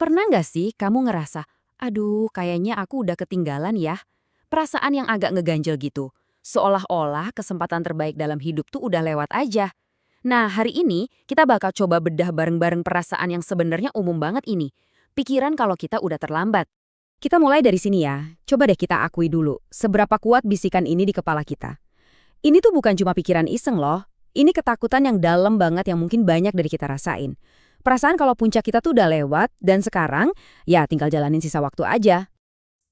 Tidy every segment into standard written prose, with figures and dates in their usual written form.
Pernah nggak sih kamu ngerasa, aduh kayaknya aku udah ketinggalan ya? Perasaan yang agak ngeganjel gitu. Seolah-olah kesempatan terbaik dalam hidup tuh udah lewat aja. Nah, hari ini kita bakal coba bedah bareng-bareng perasaan yang sebenarnya umum banget ini. Pikiran kalau kita udah terlambat. Kita mulai dari sini ya. Coba deh kita akui dulu, seberapa kuat bisikan ini di kepala kita. Ini tuh bukan cuma pikiran iseng loh. Ini ketakutan yang dalam banget yang mungkin banyak dari kita rasain. Perasaan kalau puncak kita tuh udah lewat, dan sekarang, ya tinggal jalanin sisa waktu aja.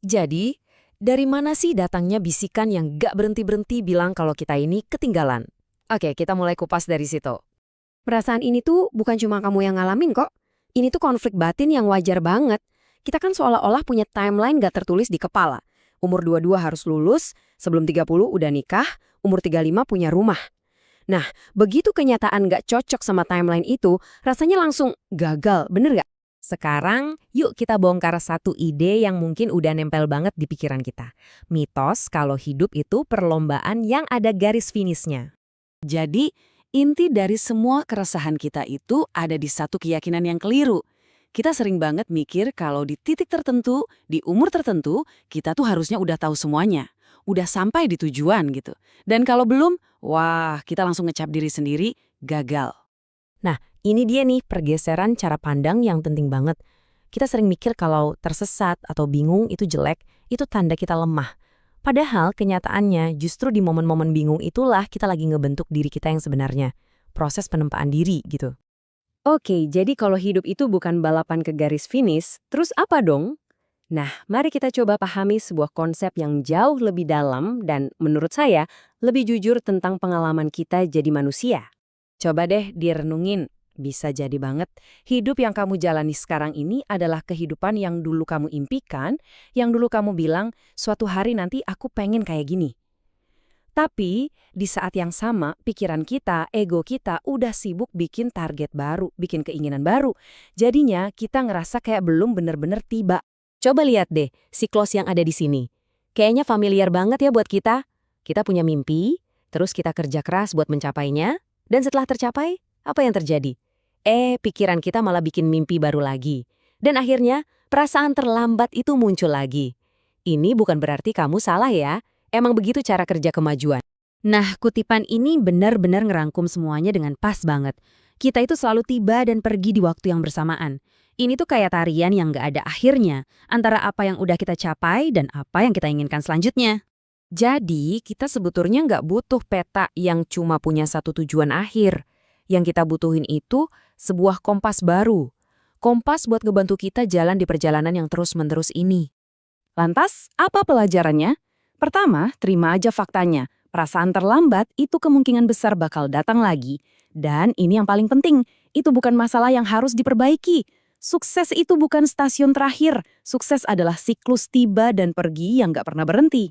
Jadi, dari mana sih datangnya bisikan yang gak berhenti-berhenti bilang kalau kita ini ketinggalan? Oke, kita mulai kupas dari situ. Perasaan ini tuh bukan cuma kamu yang ngalamin kok. Ini tuh konflik batin yang wajar banget. Kita kan seolah-olah punya timeline gak tertulis di kepala. Umur 22 harus lulus, sebelum 30 udah nikah, umur 35 punya rumah. Nah, begitu kenyataan gak cocok sama timeline itu, rasanya langsung gagal, bener gak? Sekarang, yuk kita bongkar satu ide yang mungkin udah nempel banget di pikiran kita. Mitos kalau hidup itu perlombaan yang ada garis finishnya. Jadi, inti dari semua keresahan kita itu ada di satu keyakinan yang keliru. Kita sering banget mikir kalau di titik tertentu, di umur tertentu, kita tuh harusnya udah tahu semuanya. Udah sampai di tujuan gitu. Dan kalau belum, wah kita langsung ngecap diri sendiri, gagal. Nah, ini dia nih pergeseran cara pandang yang penting banget. Kita sering mikir kalau tersesat atau bingung itu jelek, itu tanda kita lemah. Padahal kenyataannya justru di momen-momen bingung itulah kita lagi ngebentuk diri kita yang sebenarnya. Proses penempaan diri gitu. Oke, jadi kalau hidup itu bukan balapan ke garis finish, terus apa dong? Nah, mari kita coba pahami sebuah konsep yang jauh lebih dalam dan menurut saya lebih jujur tentang pengalaman kita jadi manusia. Coba deh direnungin, bisa jadi banget hidup yang kamu jalani sekarang ini adalah kehidupan yang dulu kamu impikan, yang dulu kamu bilang suatu hari nanti aku pengen kayak gini. Tapi di saat yang sama pikiran kita, ego kita udah sibuk bikin target baru, bikin keinginan baru. Jadinya kita ngerasa kayak belum bener-bener tiba. Coba lihat deh, siklus yang ada di sini. Kayaknya familiar banget ya buat kita. Kita punya mimpi, terus kita kerja keras buat mencapainya, dan setelah tercapai, apa yang terjadi? Pikiran kita malah bikin mimpi baru lagi. Dan akhirnya, perasaan terlambat itu muncul lagi. Ini bukan berarti kamu salah ya, emang begitu cara kerja kemajuan. Nah, kutipan ini benar-benar ngerangkum semuanya dengan pas banget. Kita itu selalu tiba dan pergi di waktu yang bersamaan. Ini tuh kayak tarian yang gak ada akhirnya, antara apa yang udah kita capai dan apa yang kita inginkan selanjutnya. Jadi, kita sebetulnya nggak butuh peta yang cuma punya satu tujuan akhir. Yang kita butuhin itu sebuah kompas baru. Kompas buat ngebantu kita jalan di perjalanan yang terus-menerus ini. Lantas, apa pelajarannya? Pertama, terima aja faktanya. Perasaan terlambat itu kemungkinan besar bakal datang lagi. Dan ini yang paling penting, itu bukan masalah yang harus diperbaiki. Sukses itu bukan stasiun terakhir. Sukses adalah siklus tiba dan pergi yang gak pernah berhenti.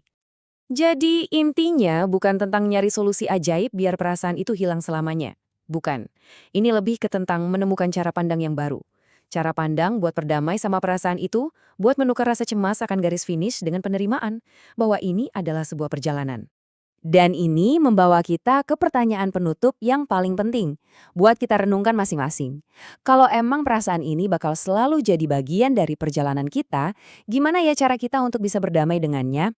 Jadi intinya bukan tentang nyari solusi ajaib biar perasaan itu hilang selamanya. Bukan. Ini lebih ke tentang menemukan cara pandang yang baru. Cara pandang buat berdamai sama perasaan itu, buat menukar rasa cemas akan garis finish dengan penerimaan bahwa ini adalah sebuah perjalanan. Dan ini membawa kita ke pertanyaan penutup yang paling penting, buat kita renungkan masing-masing. Kalau emang perasaan ini bakal selalu jadi bagian dari perjalanan kita, gimana ya cara kita untuk bisa berdamai dengannya?